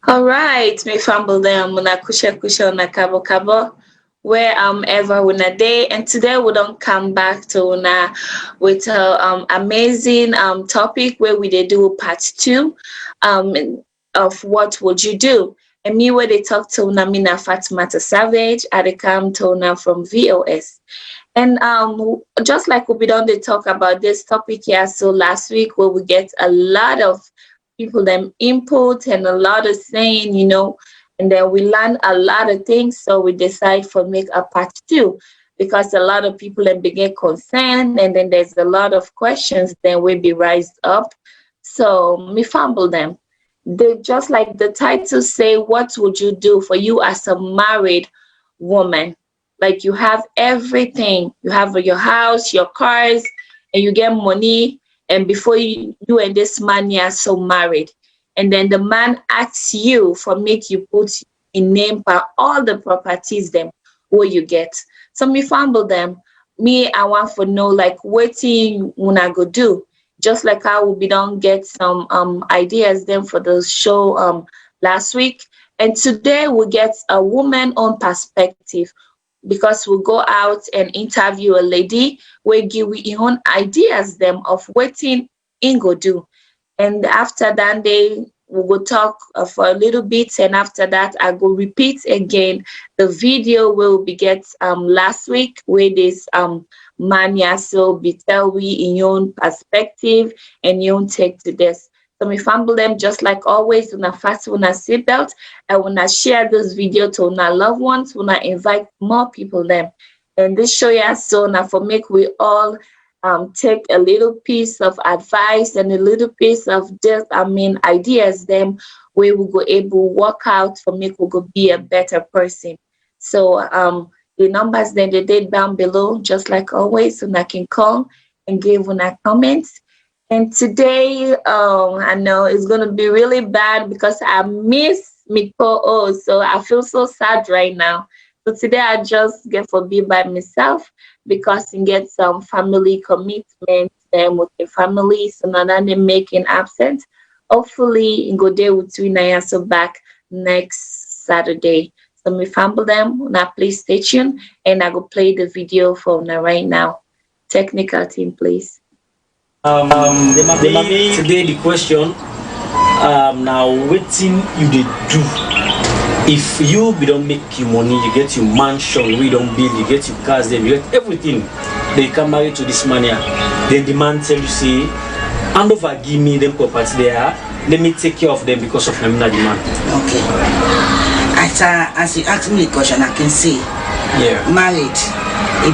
All right, me fumble them muna kusha na kabo kabo where ever una day, and today we don't come back to una with a amazing topic where we dey do part two um of what would you do. And me where they talk to una mina Fatimata Savage, I dey come to una from VOS. And just like we done they talk about this topic here, so last week where we get a lot of people them input and a lot of saying, and then we learn a lot of things. So we decide for make a part two because a lot of people then begin concerned, and then there's a lot of questions then will be raised up. So me fumble them. They just like the title say, what would you do for you as a married woman? Like you have everything, you have your house, your cars, and you get money. And before you and this man you are so married, and then the man asks you for make you put in name for all the properties them where you get. So me fumble them. Me, I want to know like what you wanna go do. Just like how we don't get some ideas then for the show last week. And today we get a woman on perspective because we'll go out and interview a lady we give we own ideas them of what in go do. And after that they we will talk for a little bit, and after that I go repeat again the video will be get last week where this mania so be tell we in your own perspective and your own take to this. So me fumble them just like always when I fast when I seatbelt. I wanna share this video to my loved ones, when I invite more people them. And this show ya so now for make we all take a little piece of advice and a little piece of just ideas them where we go able work out for make we go be a better person. So the numbers then they did down below just like always, so I can call and give when I comments. And today, I know it's gonna be really bad because I miss Miko. Oh, so I feel so sad right now. So today I just get for be by myself because I get some family commitments and with the family, so now that they making absent. Hopefully, in go there with you now, so back next Saturday. So me fumble them. Now please stay tuned, and I go play the video for now right now. Technical team, please. Today the question now waiting you did do if you don't make your money, you get your mansion, we don't build, you get your cars, then you get everything, they come married to this man here, then the man tell you say hand over give me them property there, let me take care of them because of them not the man. Okay, as you ask me the question I can say married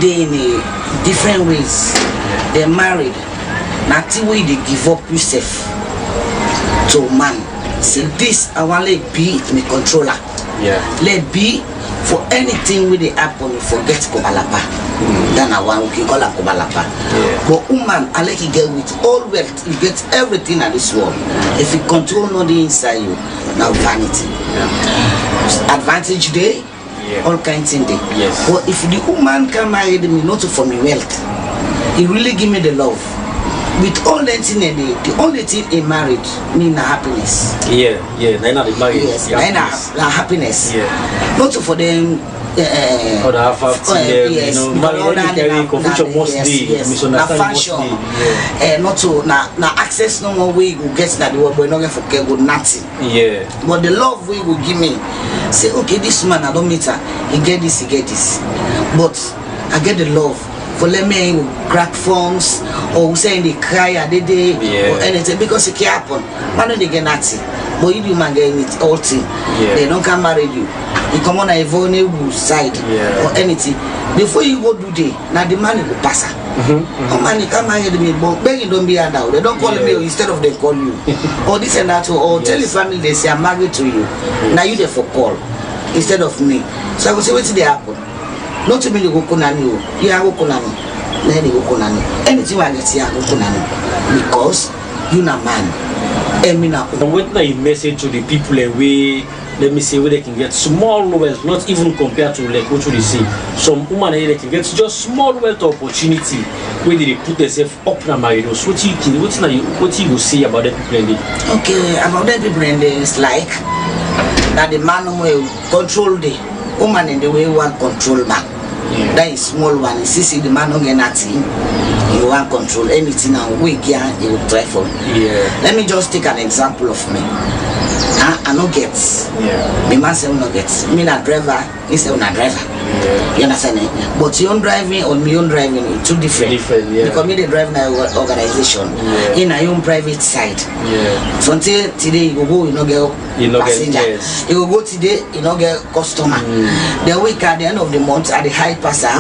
they in a different ways. They're married nothing way they give up yourself to man. Say this I want let be me controller. Let be for anything with the happen forget Kobalapa. Then I want we can call her Kobalapa. But woman I like you get with all wealth, you get everything at this world. If you control not the inside you, now vanity. Advantage day, all kinds in day. But if the woman can marry me not for me wealth, he really give me the love. With all that thing, the only thing in marriage mean happiness. They're not the marriage. Yes, happiness. Not for them. Or the yes, not to now access no more way you get that the world we're not gonna forget good nothing. But the love we will give me, say okay, this man I don't meet her, he get this, but I get the love. For let me crack phones or say they cry or anything because it can happen. Man don't they get nothing. But you do man get it all thing. They don't come marry you. You come on a vulnerable side or anything. Before you go do day, now the man will pass her. Oh man, you come marry me, but begging don't be now. They don't call me instead of they call you. Or this and that, or tell your family they say I'm married to you. Now you there for call instead of me. So I will say what's they happen. Not to me you go kunani, you are go kunani. Then you go kunani. Anything I get here go kunani because you na man. And what a message to the people away, let me say where they can get small wealth, not even compared to like what you see. Some woman they can get just small wealth opportunity where they put themselves up na married. So what you go say about that people? Okay, about that people is like That the man will control the woman in the way one control man. Yeah. That is small one. You see the man don't get nothing. You want control anything and we can he will try for. Yeah. Let me just take an example of me. I no get. Yeah. My man say I no get. Me na driver, he say na driver. Yeah. You understand me? But your own driving or my own driving is two different. Yeah. Because me they drive na organization. Yeah. In your own private side. Yeah. So until today you go you no get passenger. Yes. You go today you no get customer. The week at the end of the month at the high pass I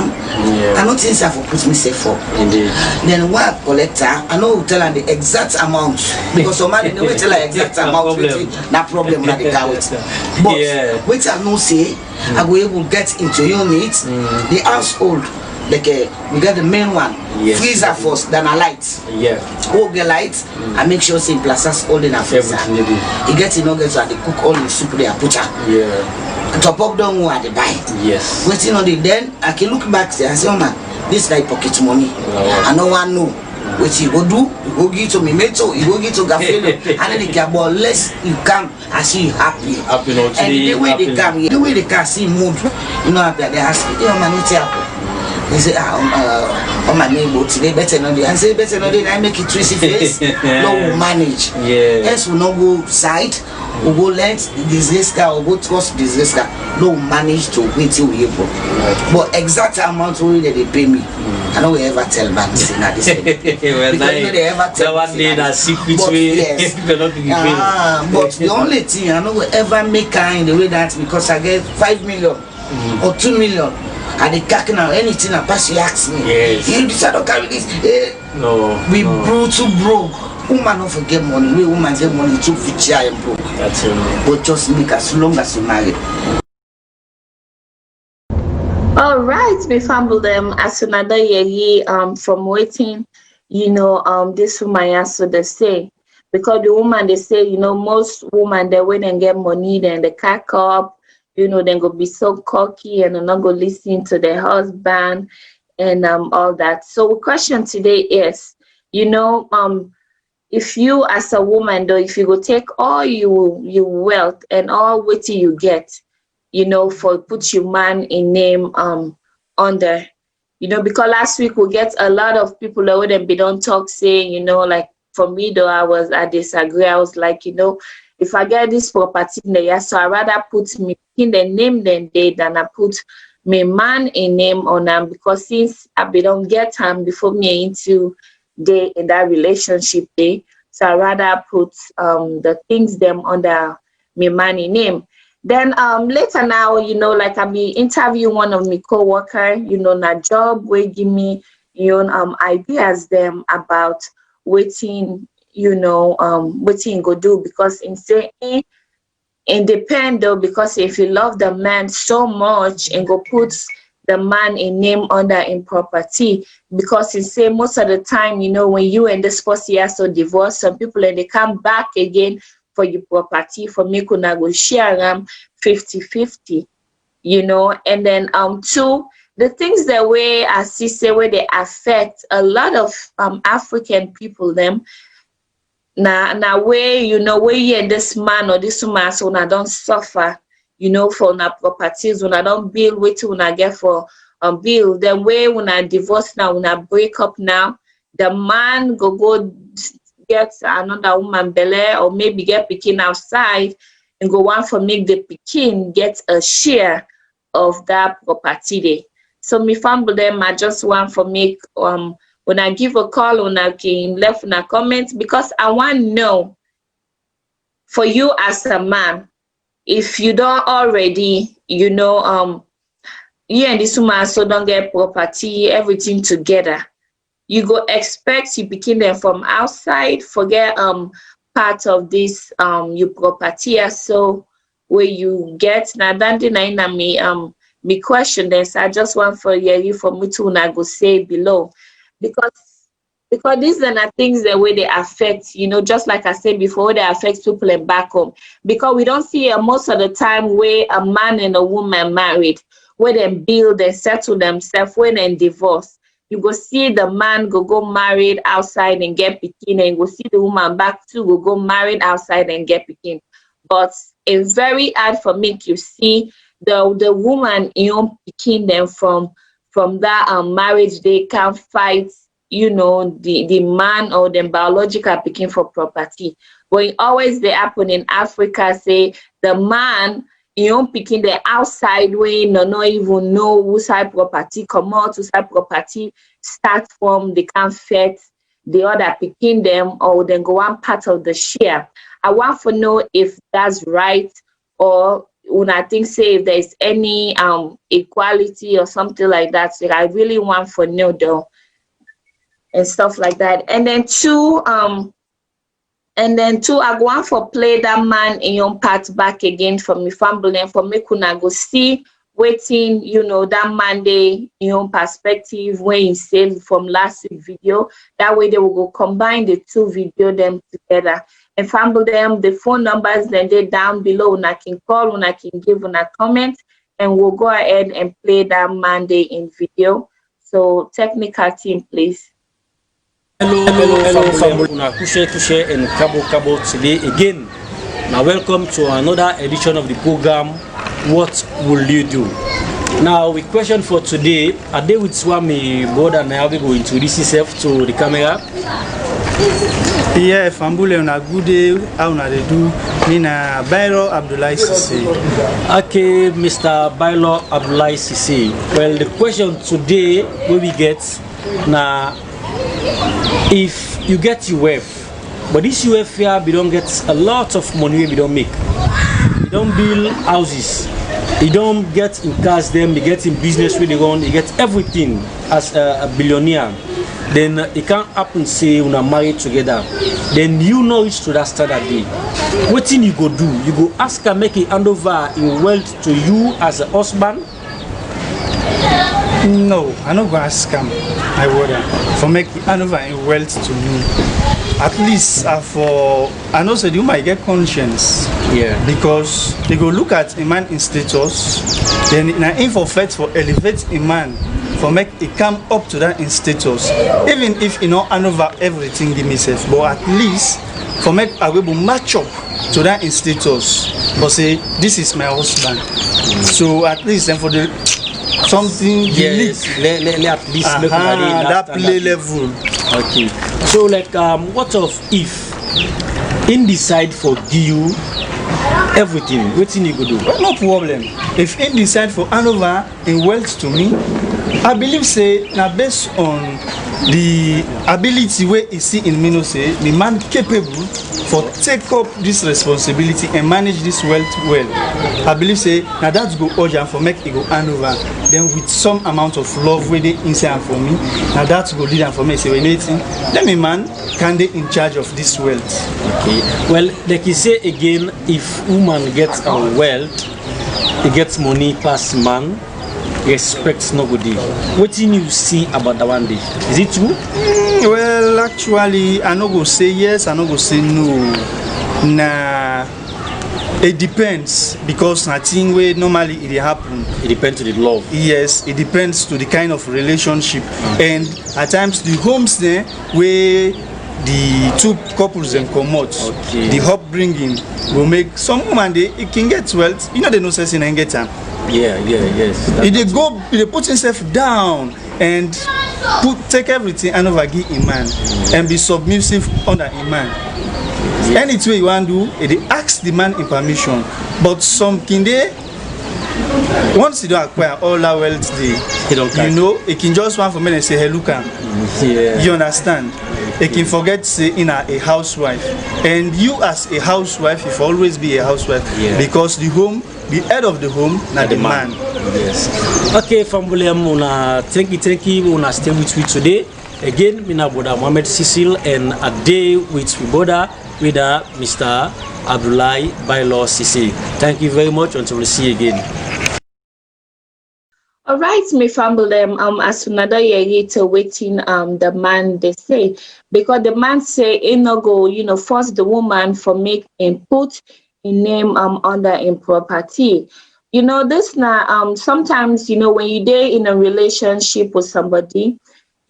know things have put me safe for. Indeed. Then what collector I know tell her the exact amount because some man they will tell her exact amount na problem na the car with. But which I know say I go able get into unit the household like we get the main one freezer first then a light get light I make sure say plus us all in a freezer you get in nuggets and they cook all the soup they are put top up down who are they buy waiting on the then I can look back say I say oh man this like pocket money I no one know what you go do you go give to me meto you go give to Gafelo and then they get about less you come I see you happy and the way they come the way they can see mood you know they ask me oh man what's happen they say oh my neighbor today better not do and say better not do I make it twisty face no we manage yes we no go side we go let this risk or go trust this risk no manage to wait till we able but exact amount we they pay me I don't ever tell bank say na this thing because they ever tell one day that secret but the only thing I don't ever make kind the way that because I get 5 million or 2 million and they cack now anything I pass you ask me you decide to carry this we brutal broke woman don't forget money we woman get money too future and broke that's it but just make as long as you marry. All right, me famble them as another year from waiting, this woman has to the say because the woman they say, most women they when and get money then they cack up, then go be so cocky and not go listen to their husband and all that. So the question today is, if you as a woman though, if you go take all your wealth and all what you get, for put your man in name under, because last week we get a lot of people that wouldn't be don't talk saying, like for me though I disagree. I was like, if I get this property in the year, so I rather put me in the name than I put my man in name on them because since I be don't get time before me into day in that relationship day, so I rather put the things them under my man in name. Then later now, like I be interviewing one of my co-worker, na job will give me ideas them about waiting, waiting go do because in say independent though, because if you love the man so much and go put the man in name under in property because in say most of the time, when you and this person are so divorced, some people and they come back again for your property for me could go share 50-50, and then two, the things that way I see say where they affect a lot of African people them now where where you and this man or this woman so I don't suffer for na properties when I don't build wait till when I get for bill then where when I divorce now when I break up now the man go get another woman belly or maybe get picking outside and go on for make the picking get a share of that property day. So me family them I just want for make when I give a call when I can left in a comment because I want to know for you as a man if you don't already you and this woman so don't get property everything together. You go expect you begin them from outside, forget part of this your property so where you get now me question this. I just want for you for me to now go say below because these are the things the way they affect, just like I said before, they affect people in back home. Because we don't see most of the time where a man and a woman married, where they build, they settle themselves, when they divorce. You go see the man go married outside and get picking, and you go see the woman back too go married outside and get picking. but it's very hard for me to see the woman picking them from that marriage. They can fight, the man or the biological picking for property. But it always they happen in Africa, say the man picking the outside way, no even know whose side property come out, whose side property start from. They can't fit the other picking them, or then go one part of the share. I want to know if that's right, or when I think say if there's any equality or something like that. So I really want to know though, and stuff like that. And then two, I go on for play that man in your part back again for me family and for me kuna go see waiting, that man day in your perspective when you said from last week video. That way they will go combine the two video them together and family them the phone numbers, then they down below when I can call, when I can give on a comment, and we'll go ahead and play that man day in video. So technical team, please. Hello, family. Una kushe and kabo today again. Now welcome to another edition of the program. What will you do? Now we question for today. A day with Swami board and I will go introduce yourself to the camera. Yeah, Fambule on a good day. How na they do? Nina Bailo Abdullah Sisi. Okay, Mr. Bailo Abdullah Sisi. Well, the question today we get now. If you get UF, but this UF here, we don't get a lot of money we don't make. We don't build houses. You don't get in cars, them, you get in business really on, you get everything as a billionaire. Then it can't happen, say, when are married together. Then you know it's to that standard day. What thing you go do? You go ask her, make it hand over in wealth to you as a husband? No, I don't go ask him. I wouldn't. For make hand over in wealth to me. At least for, and also you might get conscience. Yeah. Because they go look at a man in status, then in an aim for fight for elevate a man, for make it come up to that in status. Even if hand over everything give me self, but at least for make I will match up to that in status. For say this is my husband. So at least then for the something yes, unique. At least that play level. Okay. So like what of if in decide for you everything, what thing you go do? No problem. If in decide for hand over in wealth to me, I believe say now based on the ability where you see in me, say the man capable for take up this responsibility and manage this wealth well. I believe say now that's go urgent for make it go hand over. Then with some amount of love where they inside for me, now that's go lead and for me say when anything, let me man can they in charge of this wealth. Okay. Well, like you say again, if woman gets a wealth, he gets money past man. Respects nobody. What do you see about that one day? Is it true? Well, actually, I no go say yes, I no go say no. Nah, it depends because nothing way normally it happen. It depends to the love. Yes, it depends to the kind of relationship, and at times the homes there where the two couples them come out, okay. The upbringing will make some woman it can get wealth. They no sense in get time. Yes. If they put himself down and take everything and over give a man and be submissive under a man. Yeah. Anything you want to do, they ask the man in permission. But some can they once you don't acquire all that wealth, it can just want for men and say, hey, look, you understand? It can forget say in a housewife, and you as a housewife, you always be a housewife because the head of the home, not the man. Yes. Okay, family, thank you. Una stay with me today. Again, mina brother Mohamed Cecil and a day with brother with Mr. Abdullah Bailo Sisi. Thank you very much until we see you again. All right, me family, as another year to waiting, the man they say, because the man say, no go, force the woman for make input in name, under in property. This now, sometimes, when you day in a relationship with somebody,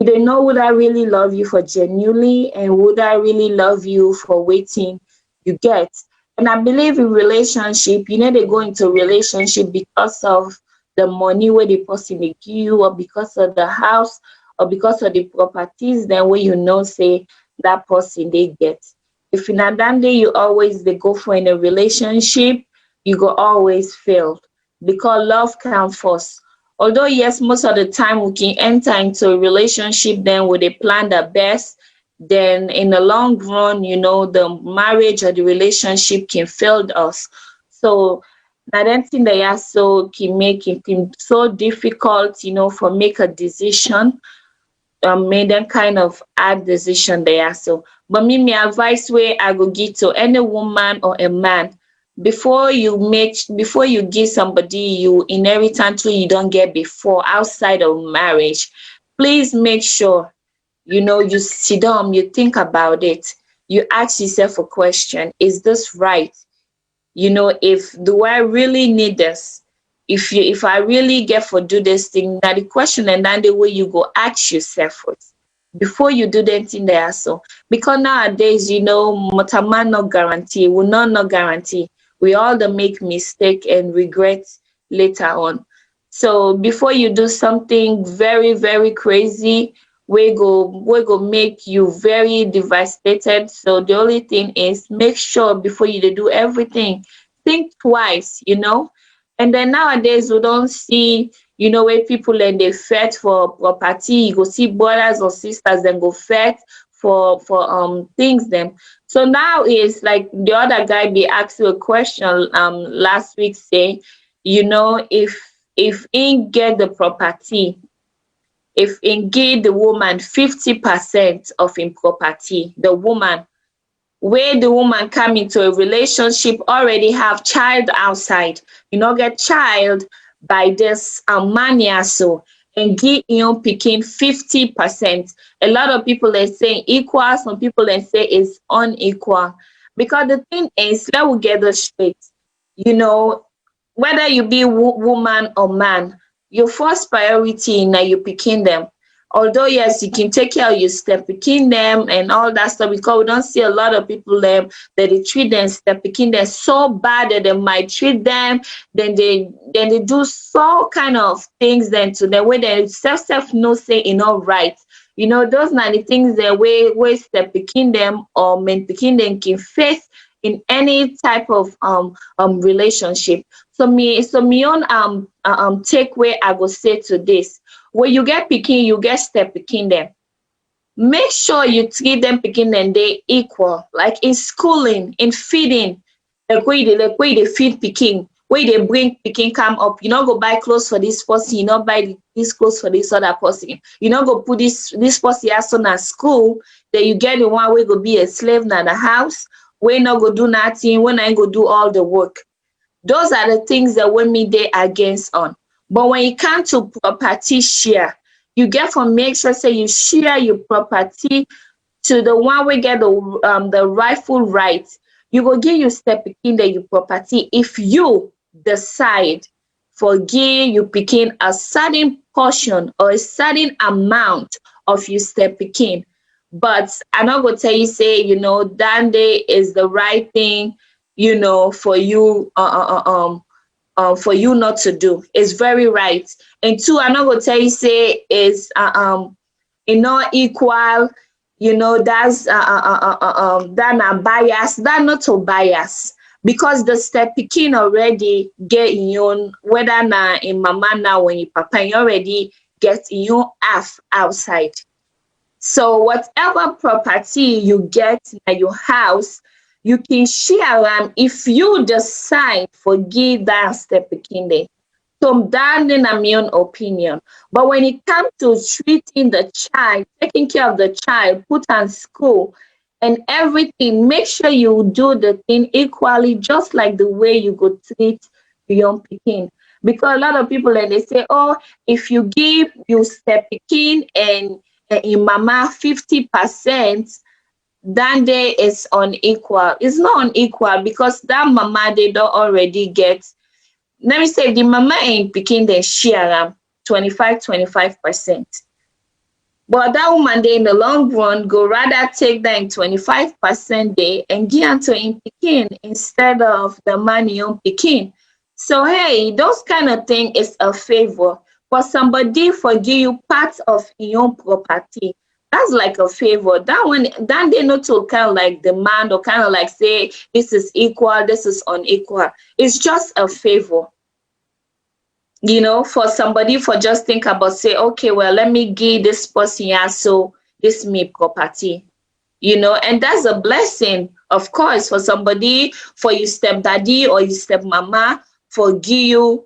you don't know would I really love you for genuinely and would I really love you for waiting you get. And I believe in relationship, they go into relationship because of the money where the person they give you, or because of the house, or because of the properties, then where say that person they get. If in a damn day you always they go for in a relationship, you go always fail because love can force. Although yes, most of the time we can enter into a relationship then with a plan the best, then in the long run, the marriage or the relationship can fail us. So I don't think that so can make it so difficult, for make a decision, made them kind of hard decision there. So but me advice where I go give to any woman or a man, before you give somebody you inheritance you don't get before outside of marriage, please make sure you sit down, you think about it, you ask yourself a question: is this right? If do I really need this? If I really get for do this thing, now the question and then the way you go ask yourself first before you do anything there. So because nowadays, mataman no guarantee, we not guarantee. We all the make mistake and regret later on. So before you do something very, very crazy, we go make you very devastated. So the only thing is make sure before you do everything, think twice. And then nowadays we don't see, where people and they fight for property. You go see brothers or sisters then go fight for things them. So now is like the other guy be asked you a question last week, say, if he get the property, if he give the woman 50% of him property, the woman, where the woman come into a relationship already have child outside, get child by this man so, and give picking 50%. A lot of people are saying equal, some people are say it's unequal. Because the thing is, let we get this straight. Whether you be woman or man, your first priority now you picking them. Although yes, you can take care of your step picking them and all that stuff, because we don't see a lot of people that they treat them step picking them so bad that they might treat them, then they do so kind of things then to them where they self no say right. Those are the things that way step picking them or men picking them can face in any type of relationship. So me on take where I go say to this. When you get picking, you get step picking them. Make sure you treat them picking and they equal. Like in schooling, in feeding, like way they feed picking, where they bring picking come up. You not go buy clothes for this person, you not buy this clothes for this other person. You not go put this person as soon as school, that you get the one way go be a slave na the house, we not go do nothing, when I go do all the work. Those are the things that when me they against on. But when it comes to property share, you get from make sure say you share your property to the one we get the rightful right. You go give you step in the your property if you decide for give you picking a certain portion or a certain amount of your step in. But I'm not gonna tell you say that day is the right thing for you for you not to do. It's very right. And two, I'm not gonna tell you say is equal. That's that not bias. That not to bias because the step picking already get in your whether na in mama now when your papa you already get in your half outside. So whatever property you get in your house, you can share them if you decide forgive that step in there. So that in my own opinion. But when it comes to treating the child, taking care of the child, put on school and everything, make sure you do the thing equally, just like the way you go treat your young pikin. Because a lot of people and they say, oh, if you give you step pikin and in mama 50%, that day is unequal. It's not unequal because that mama they don't already get. Let me say the mama ain't picking the share 25%. But that woman they in the long run go rather take that in 25% day and give am to him pikin instead of the money on pikin. So hey, those kind of thing is a favor. For somebody for give you part of your own property, that's like a favor. That one, that they not to kind of like demand or kind of like say this is equal, this is unequal. It's just a favor. For somebody for just think about say, okay, well, let me give this person here so this me property, and that's a blessing, of course, for somebody, for your stepdaddy or your stepmama, for give you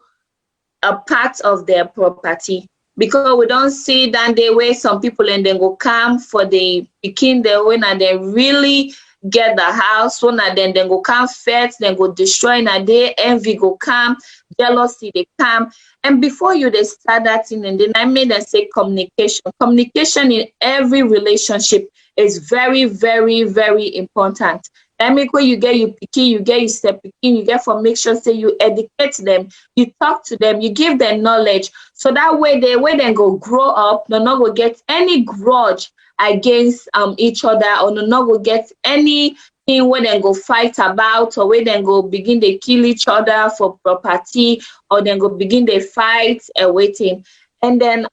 a part of their property. Because we don't see that the way some people and then go come for the picking the when and they really get the house, one and then go come first, then go destroy and they envy go come, jealousy they come. And before you they start that thing, and then I made them say communication. Communication in every relationship is very, very, very important. That make when you get your pikin, you get your step pikin, you get for make sure say you educate them, you talk to them, you give them knowledge. So that way they when they go grow up, they're not go get any grudge against each other, or they're not go get anything where they go fight about, or where they go begin they kill each other for property, or then go begin they fight and waiting. And then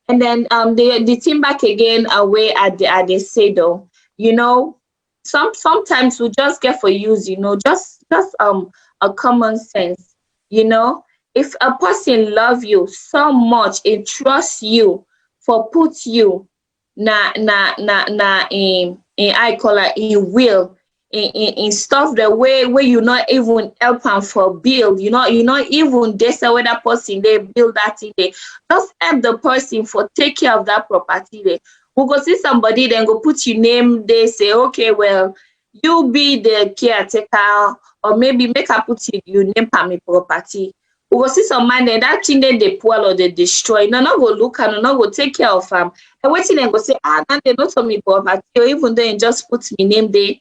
the team back again away at the say though, sometimes we just get for use, just a common sense. If a person love you so much, it trusts you for put you in I call it in will in stuff the way where you not even help and for build, you not even they say where that person they build that thing, they just help the person for take care of that property. They we go see somebody, then go put your name, they say, okay, well, you be the caretaker, or maybe make a put your name for my property. We go see some man, then that thing then they pull or they destroy. No, no go look and no go take care of them. And waiting and go say, now they not on me property, or even though just put my name there,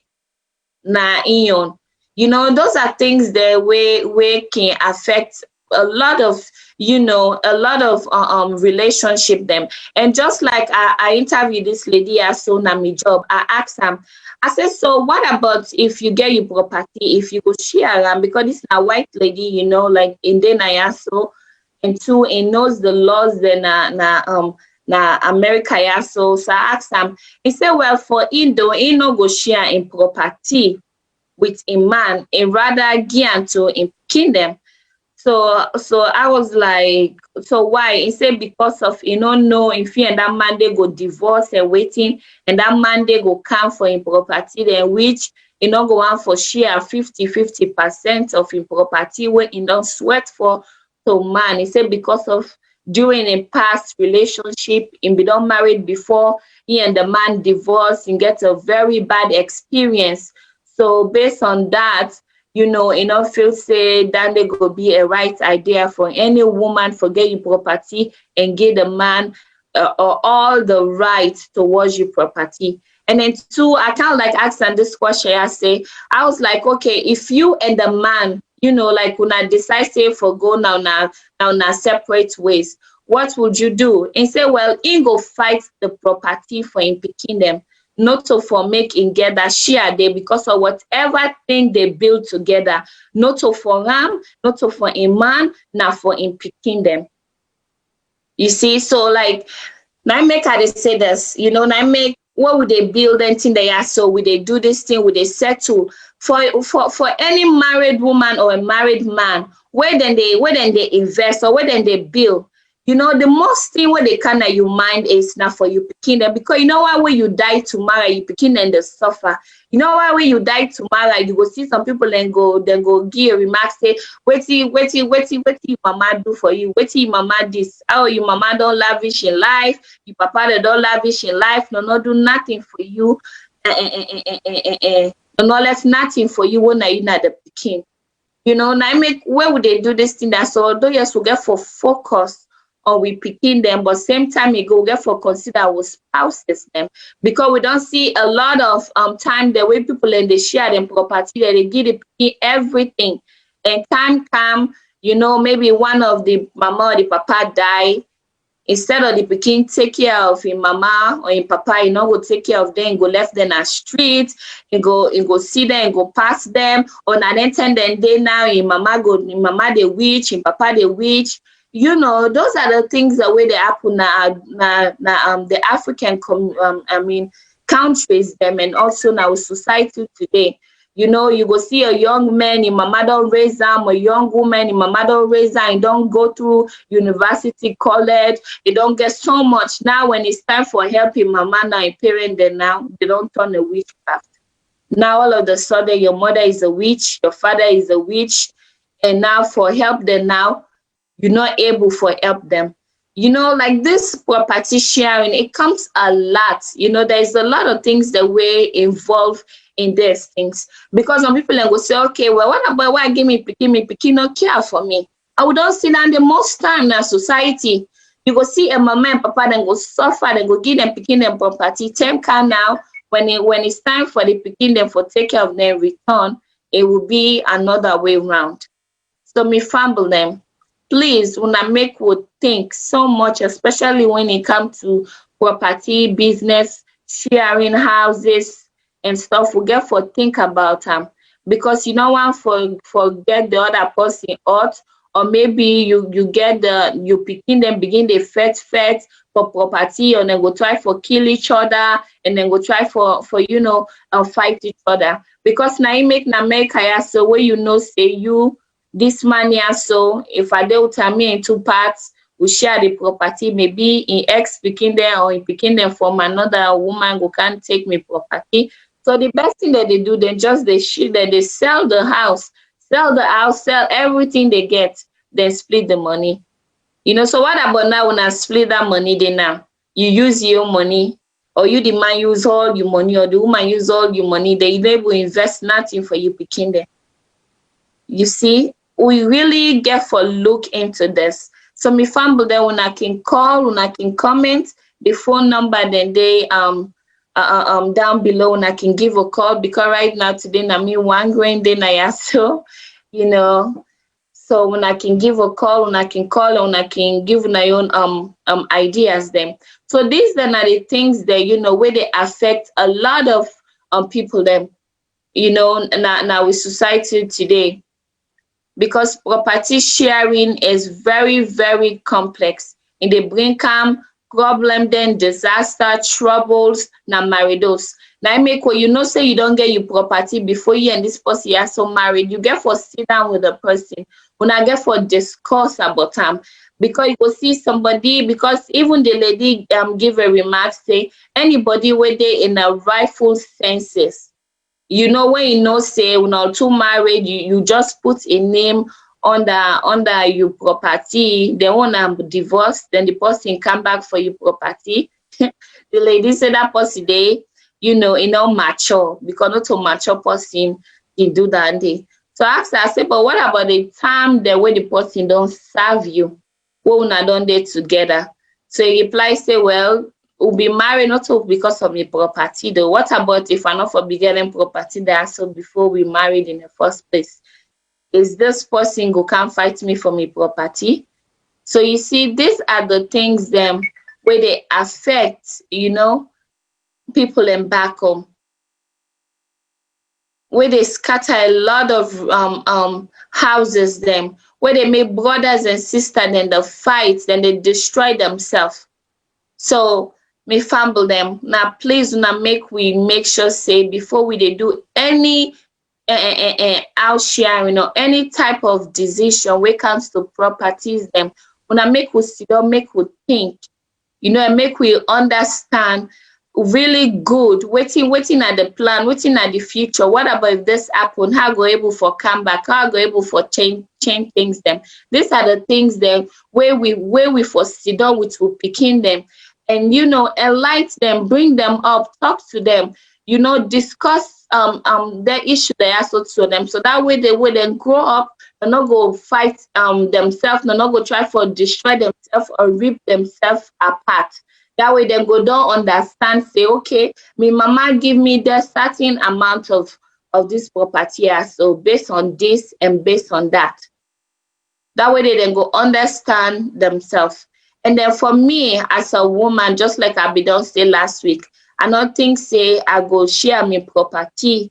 ion. Those are things that way can affect a lot of relationship them. And just like I interviewed this lady as soon as my job, I asked them, I said, so what about if you get your property, if you go share them, because this is a white lady, like in the so, and two, it knows the laws then na America, yeah. So I asked him, he said, well, for Indo, he no go share in property with a man, and rather give to in kingdom. So I was like, so why? He said because of know if he and that man they go divorce and waiting, and that man they go come for in property, then which go on for share 50% of in property when he don't sweat for to man. He said because of during a past relationship, in be done married before, he and the man divorced and get a very bad experience. So based on that, feel say that they go be a right idea for any woman for get your property and give the man all the right towards your property. And then two, I kind of like ask them this question. I was like, okay, if you and the man, like when I decide say for go now separate ways, what would you do? And say, well, he go fight the property for him picking them, not to for making get that share there because of whatever thing they build together, not to for him, not to for a man, not for him picking them. You see, so like now make how they say this, now make what would they build anything they are, so would they do this thing, would they settle for any married woman or a married man, where then they invest or where then they build. The most thing where they can you mind is not for you picking them, because why when you die tomorrow you picking them the suffer. Why when you die tomorrow you go see some people and go give a remark say wait your mama do for you, wait your mama this, how your mama don't lavish in life, your papa they don't lavish in life, no do nothing for you, no left nothing for you when you not the picking. Now make where would they do this thing that so although yes we get for focus or we picking them, but same time we go get for consider our spouses them, because we don't see a lot of time the way people and they share them property that they give the picking everything, and time come maybe one of the mama or the papa die, Instead of the pikin take care of him mama or him papa, he not go take care of them, go left them at street, he go see them, he go pass them, or na then 10 then day now, him mama the witch, him papa the witch. You know, those are the things that way they happen the African countries them, and also now society today. You know, you go see a young man, your mama don't raise them, a young woman, your mama don't raise them, don't go through university, college, they don't get so much. Now when it's time for helping mama now, your parent, then now they don't turn a witchcraft. Now all of a sudden your mother is a witch, your father is a witch, and now for help them now, you're not able for help them. You know, like this property sharing, it comes a lot. You know, there's a lot of things that we involve in these things. Because some people then go say, okay, well, what about why give me picking no care for me? I would don't see that the most time in our society. You go see a mama and papa then go suffer, then go give them picking them property. Time can now, when it's time for the picking them for take care of them return, it will be another way round. So me fumble them. Please, when I make would think so much, especially when it comes to property, business, sharing houses and stuff, we get for think about them. Because you don't want forget the other person out, or maybe you get you picking them, begin the fight for property, and then go try for kill each other, and then go try for fight each other. Because now you make America so where you know say you this man here, so if I do tell me in two parts, we share the property, maybe in X picking them or in picking them from another woman who can't take me property. So the best thing that they do, they sell the house, sell everything they get, then split the money. You know, so what about now when I split that money, then now you use your money, or you the man use all your money, or the woman use all your money, they will invest nothing for you picking them. You see, we really get for look into this. So me family there when I can call, when I can comment, the phone number then they down below, and I can give a call, because right now today na me one grain then I so you know. So when I can give a call, when I can call, when I can give my own ideas them. So these then are the things that where they affect a lot of people them, now with society today. Because property sharing is very, very complex. And they bring problem, then disaster, troubles, na maridos. Now make what say you don't get your property before you and this person are so married. You get for sit down with the person. When I get for discuss about them. Because you will see somebody, because even the lady give a remark, say anybody where they in a rightful senses. When say when all two married, you just put a name under your property. They want divorce, then the person come back for your property. The lady said that person they, mature, because not a mature person can do that day. So after I said, but what about the time the way the person don't serve you? What una done there together? So he replies, say, well, we'll be married not because of the property though. What about if I'm not for beginning property there so before we married in the first place? Is this person who can't fight me for my property? So you see, these are the things where they affect, people in back home. Where they scatter a lot of houses them, where they make brothers and sisters, then they fight, then they destroy themselves. So me fumble them. Now please make sure say before we they do any out sharing or any type of decision when it comes to properties them, when I make we sit down, make we think, and make we understand really good, waiting at the plan, waiting at the future. What about if this happen? How go able for come back? How go able for change things them? These are the things them where we for sit down with we picking them. And enlighten them, bring them up, talk to them, discuss their issue they are so to them. So that way they will then grow up and not go fight themselves, not go try for destroy themselves or rip themselves apart. That way they go don't understand, say, okay, my mama give me the certain amount of this property here, so based on this and based on that. That way they then go understand themselves. And then for me as a woman, just like I be done say last week, I don't think say I go share my property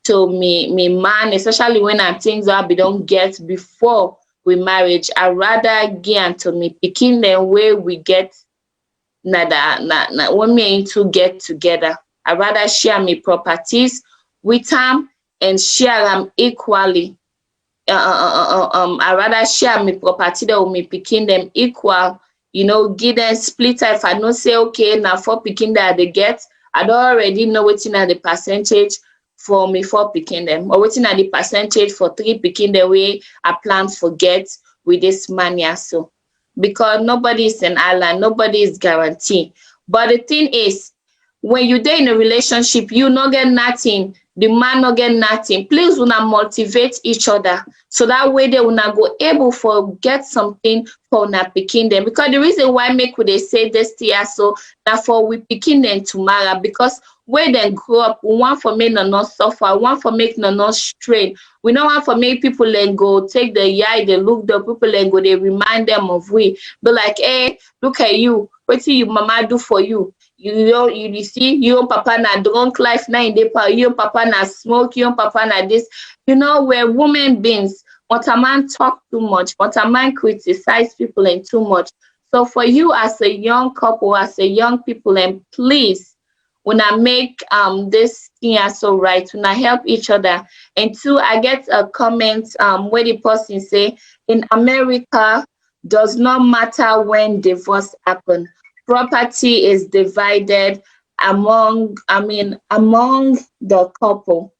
to me man, especially when I things that we don't get before we marriage. I rather get to me picking the way we get when me two get together. I rather share my properties with them and share them equally. I rather share my property that with me picking them equal, give them split. If I don't say okay, now for picking that they get, I don't already know what's in the percentage for me for picking them, or what's in the percentage for 3 picking the way I plan for get with this money. So because nobody is an island, nobody is guaranteed. But the thing is, when you're in a relationship, you not get nothing, the man not get nothing. Please una motivate each other so that way they will not go able for get something for una picking them. Because the reason why make we they say this here, so that for we picking them tomorrow, because where they grow up, we want for make no not suffer, we want for make no not strain. We don't want for make people then go take the they look the people then go, they remind them of we. But like, hey, look at you, what see you mama do for you? You see, you and papa na drunk life na in the power, you and papa na smoke, you and papa na this. We're women beings. What a man talk too much, what a man criticize people and too much. So for you as a young couple, as a young people, and please, when I make this thing so right, when I help each other. And two, I get a comment where the person say, in America, does not matter when divorce happen. Property is divided among the couple.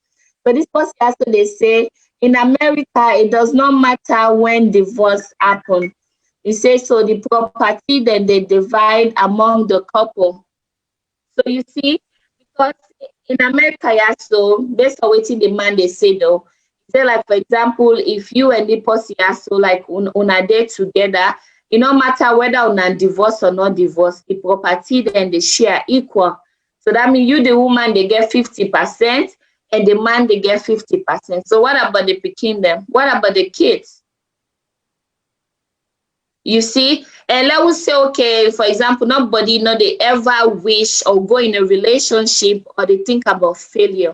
But this person also they say in America it does not matter when divorce happen. It says so the property that they divide among the couple. So you see, because in America, yeah, so based on what the man they say though. Say like for example, if you and the person are so like on a day together, it no matter whether on a divorce or not divorce, the property then they share equal. So that means you the woman they get 50% and the man they get 50%. So what about the picking them? What about the kids? You see, and let us say, okay, for example, nobody they ever wish or go in a relationship or they think about failure.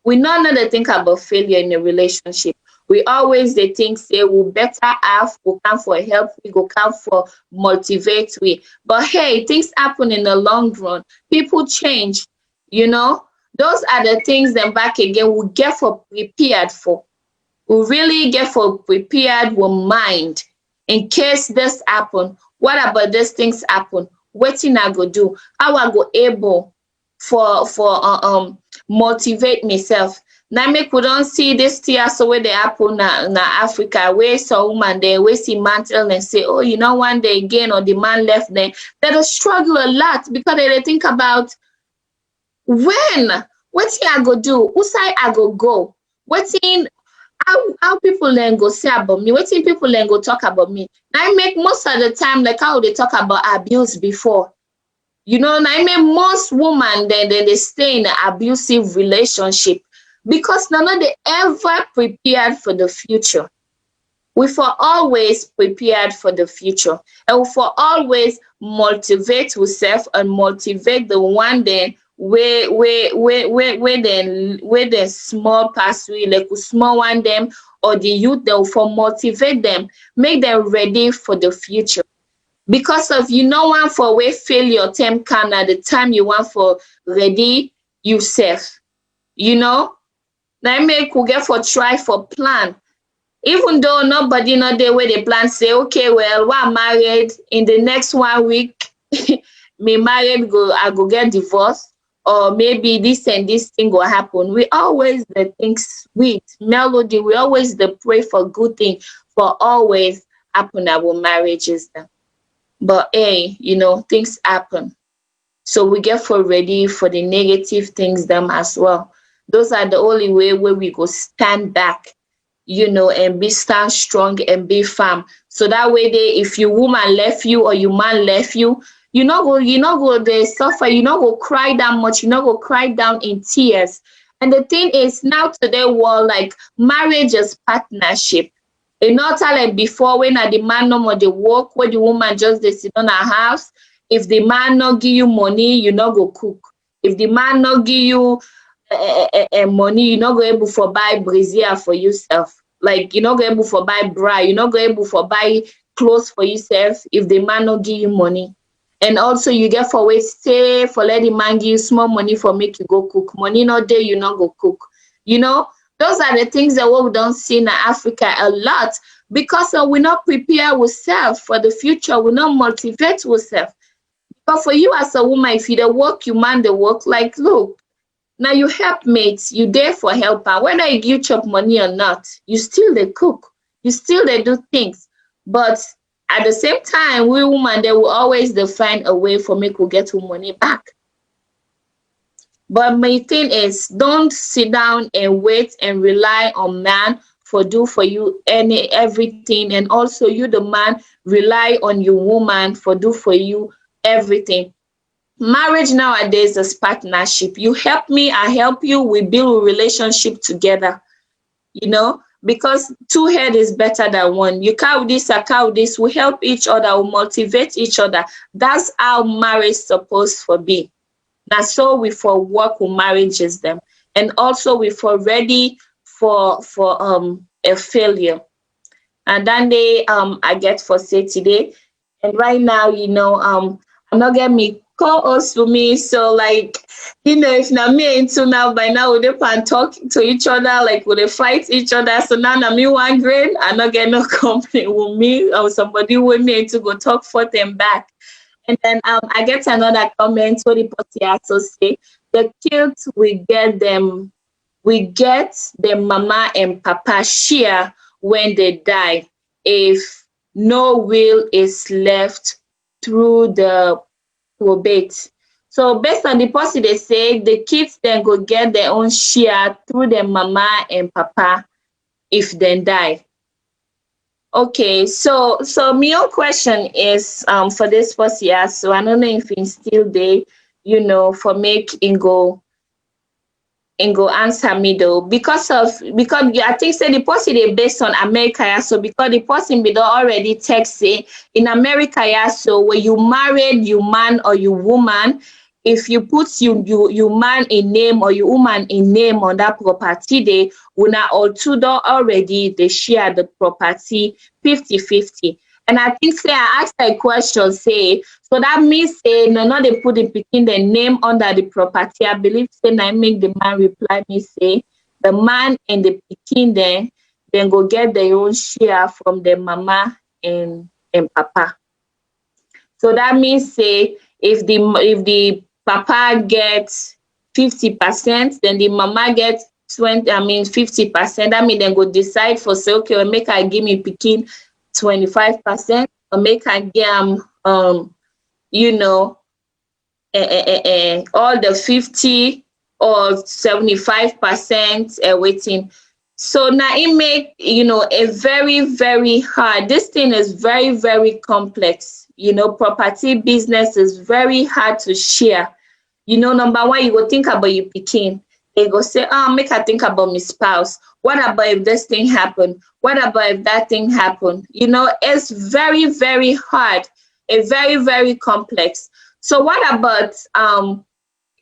We not know they think about failure in a relationship. We always they think say we better have, we come for help, we go come for motivate we. But hey, things happen in the long run. People change, Those are the things then back again we get for prepared for. We really get for prepared with mind. In case this happen, what about these things happen? What thing I go do? How I go able for motivate myself? Now make we don't see this tear so where they happen na Africa, where some woman there, we see mantle and say, oh, one day again or the man left there. They don't struggle a lot because they think about when, what thing I go do, who side I go, what thing. How people then go say about me? What think people then go talk about me? I make most of the time like how they talk about abuse before. I make most women then they stay in an abusive relationship because none of they ever prepared for the future. We for always prepared for the future, and we for always motivate ourselves and motivate the one then where the small pass we like small one them or the youth they will for motivate them, make them ready for the future. Because of one for where failure time can at the time you want for ready yourself. Now make we get for try for plan. Even though nobody not there where they plan say, okay, well, we're married in the next 1 week, me married I go get divorced. Or maybe this and this thing will happen. We always the think sweet melody. We always the pray for good thing for always happen our marriages. But hey, things happen. So we get for ready for the negative things them as well. Those are the only way where we go stand back, and stand strong and be firm. So that way if your woman left you or your man left you, you not go they suffer, you not go cry down much, you not go cry down in tears. And the thing is now today world like marriage is partnership. E not like before when the man no more dey work, when the woman just dey sit on her house. If the man no give you money, you no go cook. If the man no give you money, you no go able for buy brazier for yourself. Like you no go able for buy bra, you no go able for buy clothes for yourself if the man no give you money. And also you get for wait stay for let the man give you small money for make you go cook. Money no dey, you no go cook. You know, those are the things that we don't see in Africa a lot because we not prepare ourselves for the future. We not motivate ourselves. But for you as a woman, if you the work, you man the work. Like, look, now you help mates, you there for helper. Whether you give chop money or not, you still they cook. You still they do things. But at the same time, we women, they will always find a way for make we get our money back. But my thing is, don't sit down and wait and rely on man for do for you everything. And also you, the man, rely on your woman for do for you everything. Marriage nowadays is partnership. You help me, I help you, we build a relationship together. You know, because two head is better than one. You count this, I count this, we help each other, we motivate each other. That's how marriage is supposed to be. Now, so we for work with marriages them, and also we for ready for a failure. And then they I get for say today, and right now I'm not getting me co-host for me, so like if not me into now by now we can talk to each other like we they fight each other. So now me one grain, I'm not getting no company with me or somebody with me to go talk for them back. And then I get another comment where the also say the kids we get them mama and papa share when they die if no will is left through the probate. So based on the policy they say the kids then go get their own share through their mama and papa if they die. Okay, so my own question is for this first year, so I don't know if it's still there, for make Ingo answer me though, because I think say the person is based on America, yeah, so because the person be already text say in America, yeah, so when you married you man or you woman, if you put you man in name or you woman in name on that property, they will not all two already they share the property 50-50. And I think say I asked a question, say, so that means say no they put it in the name under the property. I believe say I make the man reply me say the man and the pikin then go get their own share from the mama and papa. So that means say if the papa gets 50%, then the mama gets 50%. That means then go decide for say, okay, make I give me pikin 25%, or make I give all the 50 or 75% waiting. So now it make a very, very hard. This thing is very, very complex. Property business is very hard to share. Number one, you go think about your pikin. They go say, make I think about my spouse. What about if this thing happen? What about if that thing happen? It's very, very hard. It's very, very complex. So what about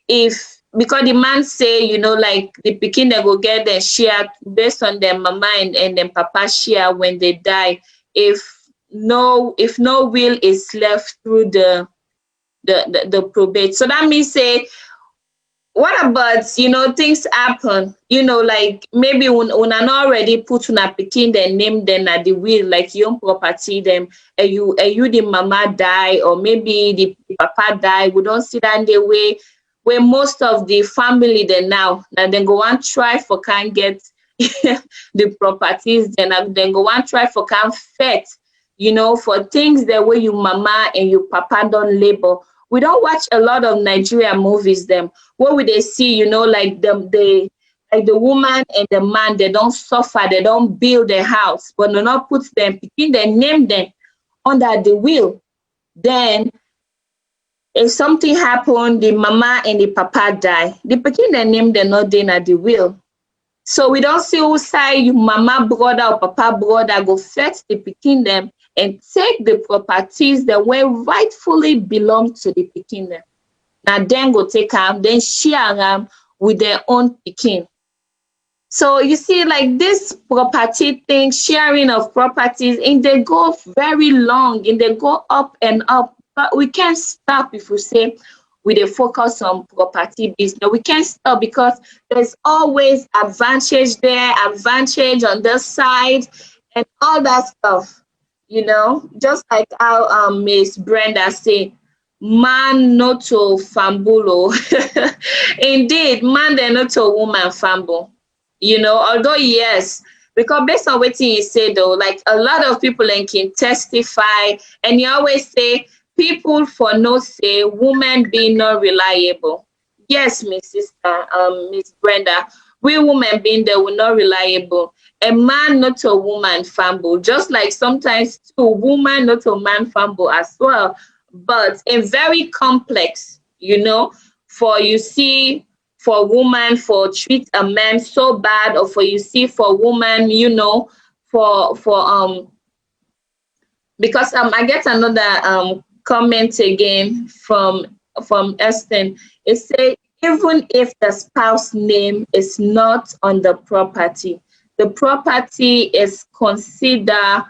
if, because the man say, like the pikin they go get their share based on their mama and then papa share when they die, if no will is left through the probate. So that means say, what about things happen, like maybe when I already put una pikin their name then at the will, like your own property them, and you the mama die or maybe the papa die, we don't see that in the way where most of the family then now then go and try for can get the properties, then go and try for can fet, for things that way you mama and your papa don't labor. We don't watch a lot of Nigerian movies them. What would they see, like the woman and the man, they don't suffer, they don't build their house, but do not put them, pikin they name them under the will. Then if something happen, the mama and the papa die, the pikin they name them not then at the will. So we don't see who side you mama brother or papa brother go fetch the pikin them and take the properties that were rightfully belong to the pikin them. Now then go take them, then share them with their own pikin. So you see, like this property thing, sharing of properties, and they go very long and they go up and up. But we can't stop if we say we dey focus on property business. We can't stop because there's always advantage there, advantage on this side, and all that stuff. You know, just like how Miss Brenda say, man not to fambulo. Indeed, man they not to woman famble. You know, although yes, because based on what you say though, like a lot of people can testify, and you always say people for no say women being not reliable. Yes, Miss Sister, Miss Brenda, we women being there were not reliable. A man not a woman fumble, just like sometimes two woman not a man fumble as well. But a very complex, you know, for you see for woman for treat a man so bad, or for you see for woman, you know, for because I get another comment again from Eston. It say even if the spouse name is not on the property is considered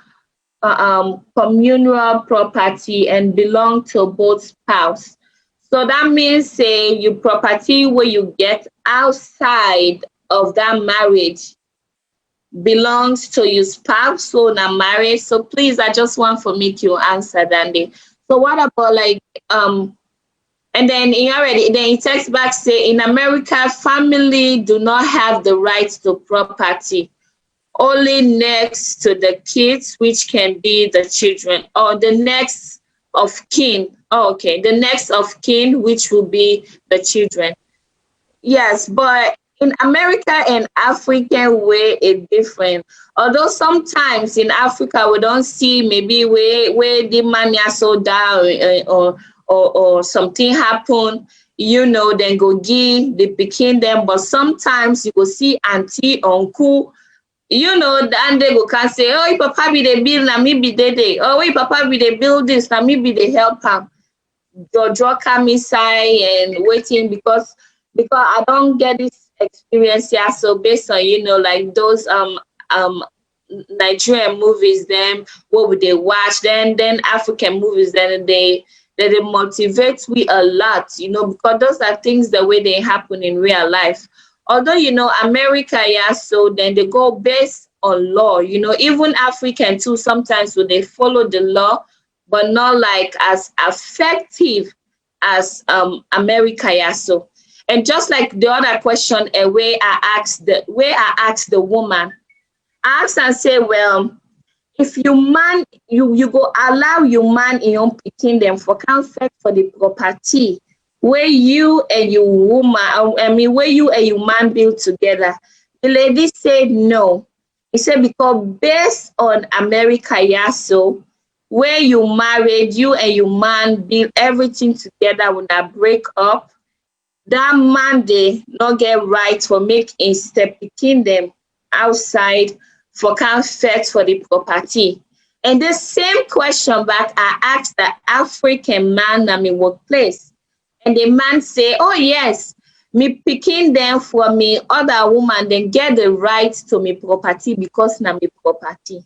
communal property and belong to both spouse. So that means say your property where you get outside of that marriage belongs to your spouse, so not marriage. So please, I just want to make you answer, Dandy. So what about like and then he texts back say in America, family do not have the right to property. Only next to the kids, which can be the children, or the next of kin. Oh, okay, the next of kin, which will be the children. Yes, but in America and African way, it's different. Although sometimes in Africa we don't see maybe where the man is so down or something happen, you know, then go give the pikin them. But sometimes you go see auntie, uncle, you know, and they go can say, oh, if papa be the bill, na me be the. Oh, if papa be the build this, na me be the helper. Draw come inside and waiting because I don't get this experience here. So based on, you know, like those Nigerian movies, then what would they watch? Then African movies, then they motivate me a lot, you know, because those are things the way they happen in real life. Although, you know, America, yeah, so then they go based on law, you know, even African too, sometimes when they follow the law, but not like as effective as America, yeah, so. And just like the other question, where I asked the woman, I asked and say, well, if you man, you go allow your man in your picking them for conflict for the property where you and your woman, where you and your man build together. The lady said no. He said because based on America, yeah, so where you married, you and your man build everything together when that break up, that man they not get right for making step picking them outside for conflict for the property. And the same question back I asked the African man at my workplace. And the man say, oh yes, me picking them for me other woman, then get the right to me property because na me property.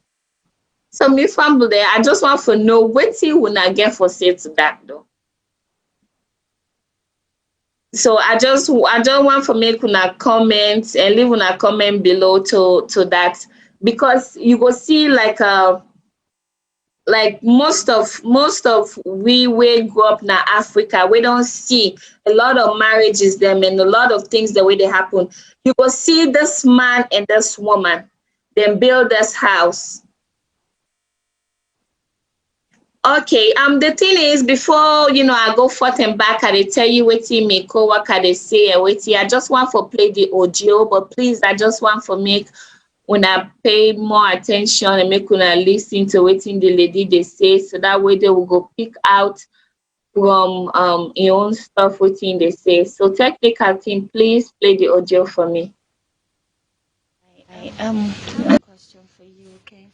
So me family there, I just want to know what you will not get for say to that though. So I don't want to make una comment and leave una comment below to that, because you go see like most of we grow up in Africa, we don't see a lot of marriages them and a lot of things the way they happen. You go see this man and this woman, then build this house. Okay, the thing is, before you know I go forth and back, I tell you what me co-worker they say and I just want to play the audio, but please I just want to make when I pay more attention and make una listen to what the lady they say, so that way they will go pick out from your own stuff what they say. So technical team, please play the audio for me. right. One question for you, okay?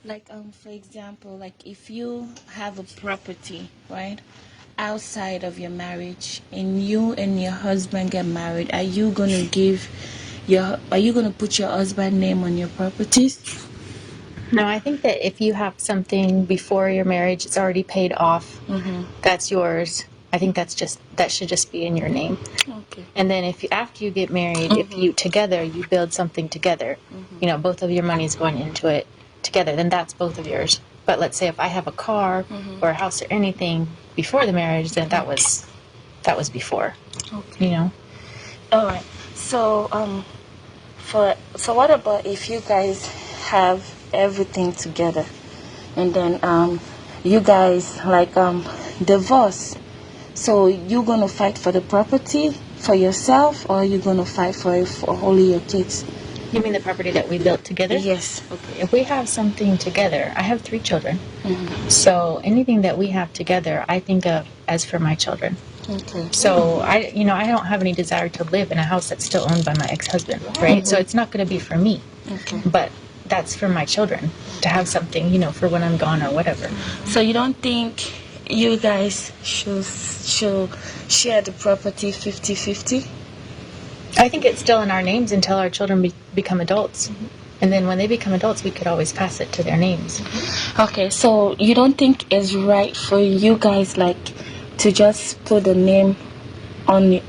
Like for example, like if you have a property, right, outside of your marriage, and you and your husband get married, are you gonna put your husband's name on your properties? No, I think that if you have something before your marriage, it's already paid off. That's yours. I think that should just be in your name. Okay. And then after you get married, if you build something together, both of your money's going into it together, then that's both of yours. But let's say if I have a car or a house or anything before the marriage, then that was before. Okay. All right. So what about if you guys have everything together, and then you guys divorce? So you gonna fight for the property for yourself, or you gonna fight for it for only your kids? You mean the property that we built together? Yes. Okay. If we have something together, I have 3 children. So anything that we have together, I think of as for my children. Okay. So I don't have any desire to live in a house that's still owned by my ex-husband, right? So it's not going to be for me. Okay. But that's for my children to have something, for when I'm gone or whatever. So you don't think you guys should share the property 50-50? I think it's still in our names until our children become adults. And then when they become adults, we could always pass it to their names. Okay, so you don't think it's right for you guys to just put the name on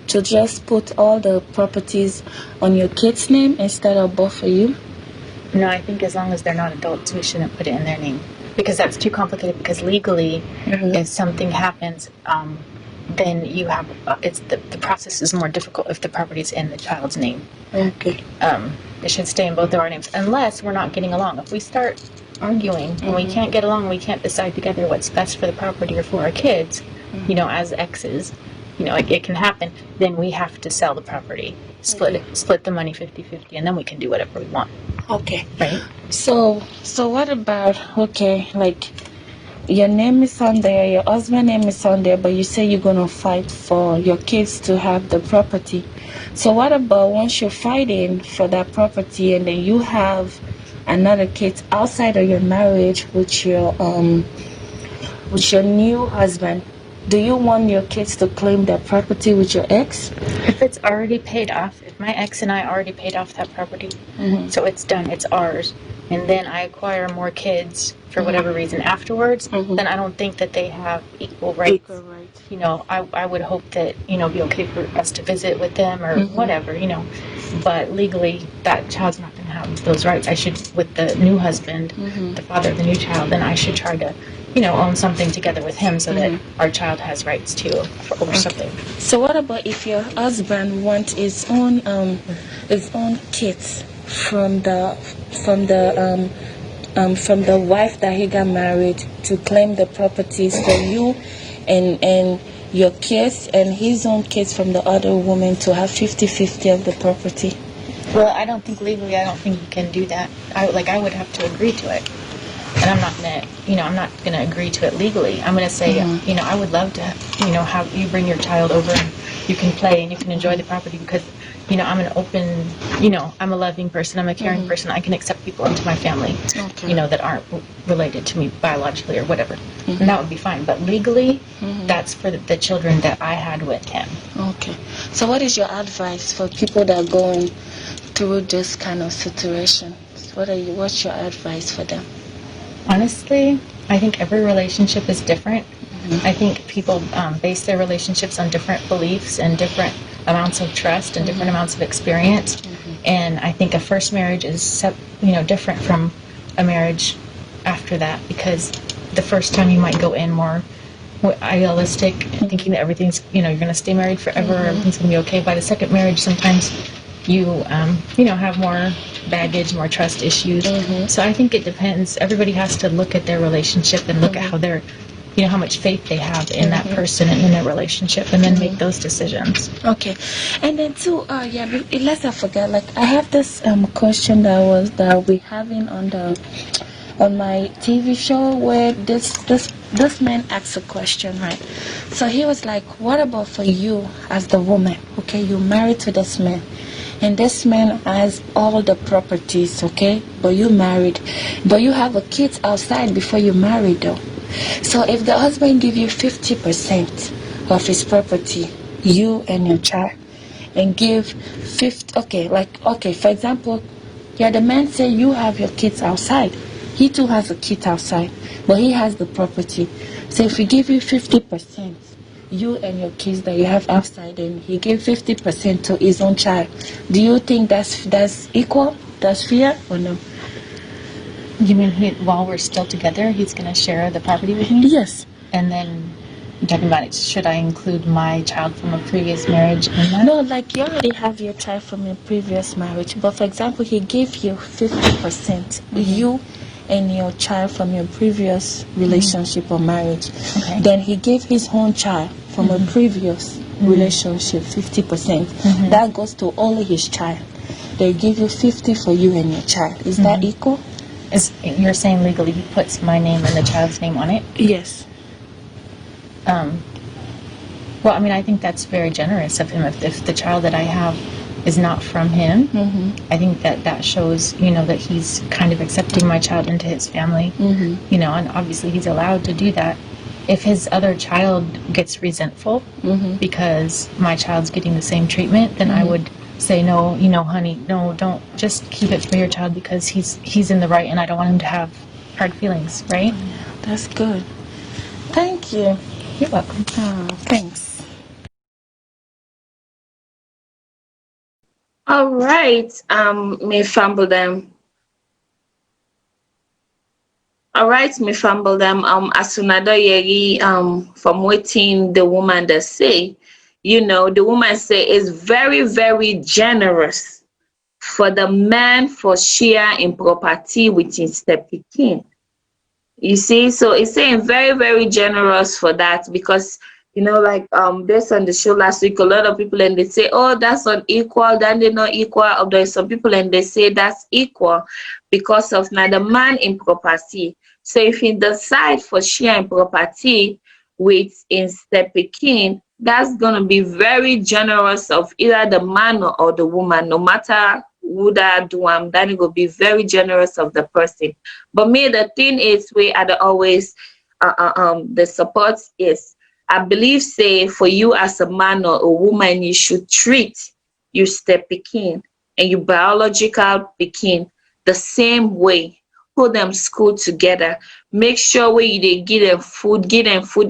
to just put all the properties on your kids' name instead of both of you? No, I think as long as they're not adults, we shouldn't put it in their name. Because that's too complicated, because legally, if something happens, then you have, the process is more difficult if the property's in the child's name. Okay. It should stay in both of our names, unless we're not getting along. If we start arguing and we can't get along, we can't decide together what's best for the property or for our kids, as exes, it can happen, then we have to sell the property, split the money 50-50, and then we can do whatever we want. Okay. Right? So what about, your name is on there, your husband's name is on there, but you say you're going to fight for your kids to have the property. So what about once you're fighting for that property and then you have another kid outside of your marriage with your new husband? Do you want your kids to claim that property with your ex? If it's already paid off, if my ex and I already paid off that property, so it's done, it's ours, and then I acquire more kids for whatever reason afterwards, then I don't think that they have equal rights. I would hope that, be okay for us to visit with them or whatever, but legally that child's not going to have those rights. I should, with the new husband, the father of the new child, then I should try to own something together with him so that our child has rights too over something. So what about if your husband wants his own kids from the wife that he got married to claim the properties for you, and your kids and his own kids from the other woman to have 50-50 of the property? Well, I don't think legally, I don't think you can do that. I would have to agree to it. And I'm not gonna agree to it legally. I'm gonna say, I would love to, have you bring your child over and you can play and you can enjoy the property, because, I'm an open, I'm a loving person, I'm a caring person. I can accept people into my family, that aren't related to me biologically or whatever. And that would be fine. But legally, that's for the children that I had with him. Okay. So what is your advice for people that are going through this kind of situation? What's your advice for them? Honestly, I think every relationship is different. I think people base their relationships on different beliefs and different amounts of trust and different amounts of experience. And I think a first marriage is, different from a marriage after that, because the first time you might go in more idealistic, thinking that everything's, you're going to stay married forever, everything's going to be okay. By the second marriage, sometimes you, have more baggage, more trust issues. So I think it depends. Everybody has to look at their relationship and look at how they're, how much faith they have in that person and in their relationship, and then make those decisions. Okay. And then too, let's not forget, I have this question that we having on my TV show, where this man asked a question, right? So he was like, what about for you as the woman? Okay, you're married to this man, and this man has all the properties, okay? But you married, but you have a kid outside before you married, though. So if the husband give you 50% of his property, you and your child, and give 50, okay, for example, yeah, the man say you have your kids outside. He too has a kid outside, but he has the property. So if we give you 50%, you and your kids that you have outside, and he gave 50% to his own child, do you think that's equal? That's fair or no? You mean while we're still together, he's going to share the property with me? Yes. And then you're talking about it, should I include my child from a previous marriage in that? No, like you already have your child from your previous marriage, but for example, he gave you 50%, you and your child from your previous relationship or marriage. Okay. Then he gave his own child from a previous relationship 50%. That goes to only his child. They give you 50 for you and your child. Is that equal? You're saying legally he puts my name and the child's name on it? Yes. Well, I mean, I think that's very generous of him. If the child that I have is not from him, I think that shows, that he's kind of accepting my child into his family, and obviously he's allowed to do that. If his other child gets resentful because my child's getting the same treatment, then I would say, no, honey, no, don't, just keep it for your child because he's in the right and I don't want him to have hard feelings, right? That's good. Thank you. You're welcome. Oh, thanks. All right, me fumble them. All right, me fumble them. As another yeri, from waiting the woman that say, the woman say is very, very generous for the man for share in property with his step-pikin. You see, so it's saying very, very generous for that because based on the show last week, a lot of people and they say, oh, that's unequal, then they're not equal. Or there's some people and they say that's equal because of now the man in property. So if he decide for share in property with his step-pikin, that's gonna be very generous of either the man or the woman, no matter who that do then it will be very generous of the person. But me, the thing is, we are always the support is, I believe, say for you as a man or a woman, you should treat your step-pikin and your biological pikin the same way. Put them school together. Make sure where they give them food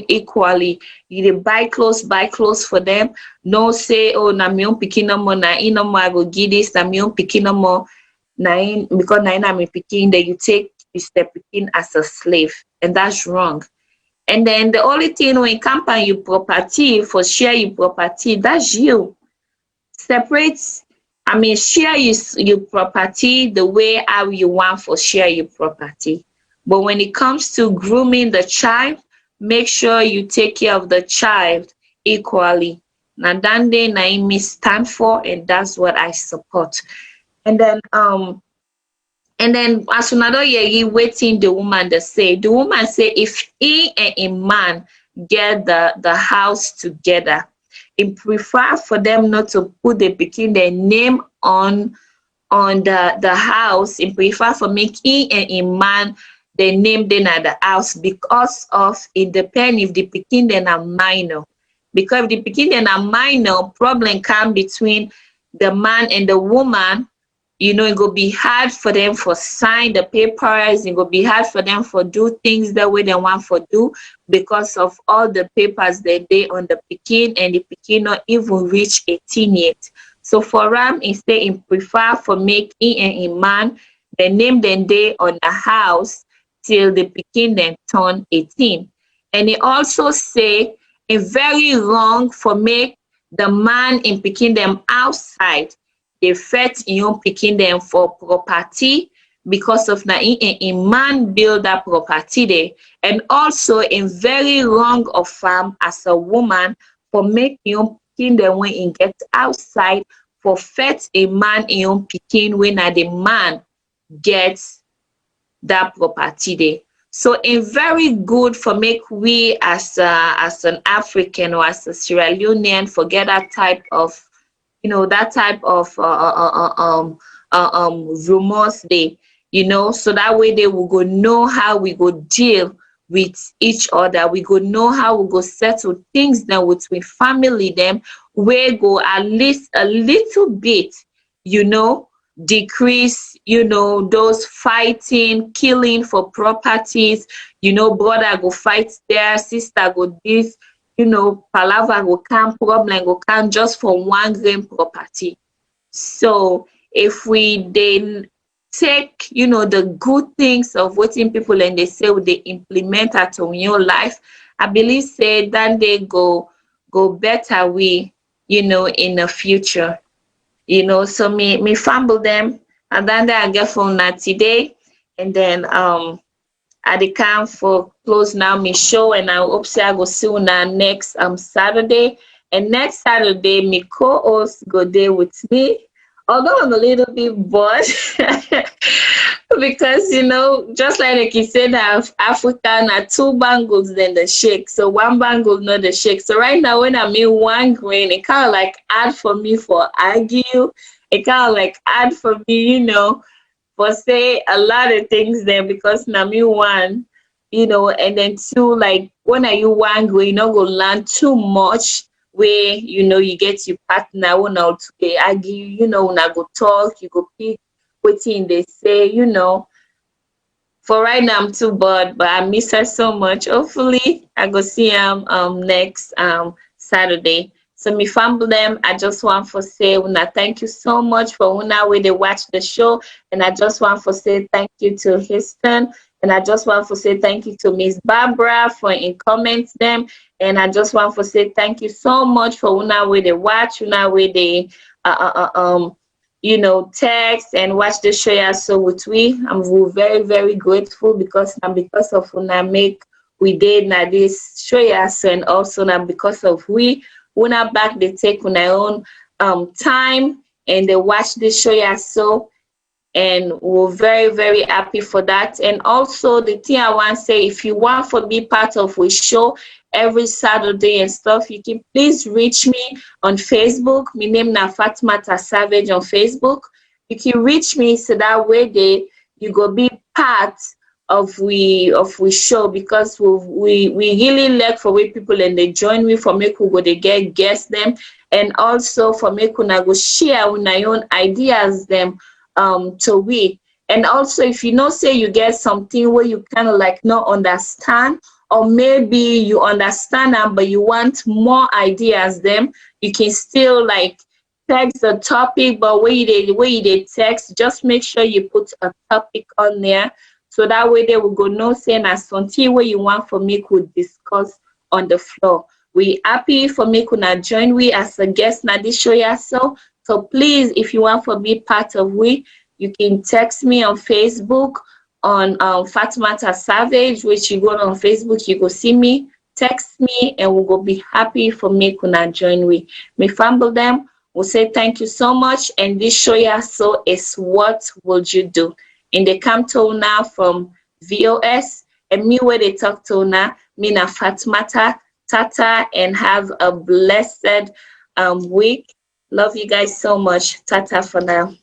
equally. You dey buy clothes for them. No say, oh, na my own pikin no more, na no more, I go give this, na my own pikin no more, because na my pikin, then you take your step-pikin as a slave, and that's wrong. And then the only thing when campaign your property for share your property, that's you. Share your property the way how you want for share your property. But when it comes to grooming the child, make sure you take care of the child equally. Now that day Naimi stand for, and that's what I support. And then as another year waiting the woman say if he and a man get the house together, it prefer for them not to put their name on the house. It prefer for making a man the name then at the house because of it depend if the pikin then are minor. Because if the pikin then are minor, problem come between the man and the woman. It go be hard for them for sign the papers. It go be hard for them for do things the way they want for do because of all the papers that they on the pikin, and the pikin not even reach 18 yet. So for them, instead, it prefer for make a man the name then they on the house till the pikin then turn 18. And it also say it's very wrong for make the man in pikin them outside. They fet in own picking them for property because of na a man build that property there. And also in very wrong of farm as a woman for make your picking them when it get outside for fet a man in your picking when the man gets that property there. So it's very good for make we as an African or as a Sierra Leonean forget that type of that type of rumors day, so that way they will go know how we go deal with each other. We go know how we go settle things now between family them, where go at least a little bit, decrease, those fighting, killing for properties, brother go fight there, sister go this, palaver go come, problem go come just for one grain property. So if we then take, the good things of what people and they say they implement at your life, I believe say that they go better way, in the future. So me fumble them, and then I get from that today, and then I dey come for close now me show, and I hope say I go see you next Saturday. And next Saturday, me co-host go there with me. Although I'm a little bit bored because just like you said, African are two bangles then the shake. So one bangle not the shake. So right now when I'm in one grain, it kind of like hard for me for argue. It kind of like hard for me, for say a lot of things there, because now me one, and then two, like when are you one grain, you not go learn too much where you get your partner when out they argue, when I go talk, you go pick waiting they say, For right now I'm too bored, but I miss her so much. Hopefully I go see him next Saturday. So me fumble them. I just want to say Una thank you so much for Una way they watch the show. And I just want to say thank you to Houston. And I just want to say thank you to Miss Barbara for in comments them. And I just want to say thank you so much for Una way they watch, Una way they text and watch the show. Yeah, so with I'm very, very grateful because of Una make we did now this show. Yeah, so and also now because of Una back they take on their own time and they watch this show. Yeah, so. And we're very, very happy for that. And also the thing I want to say, if you want to be part of a show every Saturday and stuff, you can please reach me on Facebook. My name is Fatmata Savage on Facebook. You can reach me so that way you go be part of we show, because we really like for way people and they join me for make we go they get guests them, and also for make una go share with your own ideas them to we. And also if say you get something where you kind of like not understand, or maybe you understand them but you want more ideas them, you can still like text the topic, but where you text, just make sure you put a topic on there, so that way they will go no saying as something where you want for me could discuss on the floor. We happy for me could not join we as a guest na this show. Yeah, so please, if you want to be part of you can text me on Facebook on Fatmata Savage, which you go on Facebook, you go see me, text me, and we'll go be happy for me to join Me fumble them, we'll say thank you so much, and this show ya so is What Would You Do? In the come to now from VOS, and me where they talk to now, me na Fatmata, Tata, and have a blessed week. Love you guys so much. Tata for now.